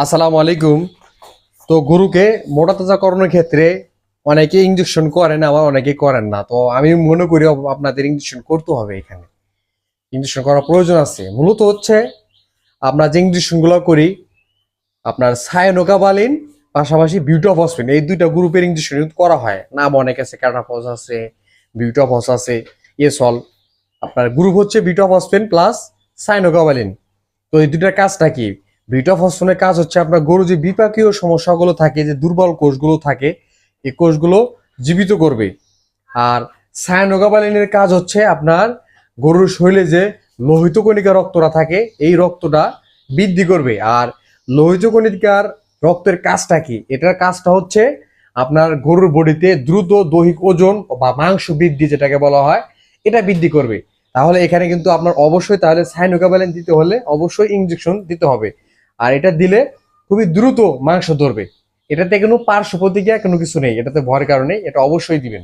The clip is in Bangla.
আসসালামু আলাইকুম। তো গরুকে মোটা তাজাকরণের ক্ষেত্রে অনেকে ইঞ্জেকশন করেন, আবার অনেকে করেন না। তো আমি মনে করি আপনাদের ইঞ্জেকশন করতে হবে। এখানে ইঞ্জেকশন করার প্রয়োজন আছে। মূলত হচ্ছে আমরা যে ইঞ্জেকশন গুলো করি, আপনার সায়ানোকাবালিন পাশাপাশি বিউটাফসফিন, এই দুইটা গ্রুপের ইঞ্জেকশন করা হয়। নাম অনেক আছে, ক্যাটাফস আছে, বিউটাফস আছে, এসল। আপনার গ্রুপ হচ্ছে বিউটাফসফিন প্লাস সায়ানোকাবালিন। তো এই দুটার কাজটা কি? বিউটাফসফোনের কাজ হচ্ছে আপনার গরু যে বিপাকীয় সমস্যাগুলো থাকে, যে দুর্বল কোষগুলো থাকে, এই কোষগুলো জীবিত করবে। আর সায়ানোগাবালিনের কাজ হচ্ছে আপনার গরুর শরীরে যে লোহিত কণিকা রক্তটা থাকে, এই রক্তটা বৃদ্ধি করবে। আর লোহিত কণিকার রক্তের কাজটা কি? এটার কাজটা হচ্ছে আপনার গরুর বডিতে দ্রুত দৈহিক ওজন বা মাংস বৃদ্ধি, যেটাকে বলা হয়, এটা বৃদ্ধি করবে। তাহলে এখানে কিন্তু আপনার অবশ্যই তাহলে সাইনোকাবালিন দিতে হলে অবশ্যই ইনজেকশন দিতে হবে। আর এটা দিলে খুবই দ্রুত মাংস ধরবে। এটাতে কোনো পার্শ্ব প্রতিক্রিয়া কোনো কিছু নেই, এটাতে ভয়ের কারণে এটা অবশ্যই দিবেন।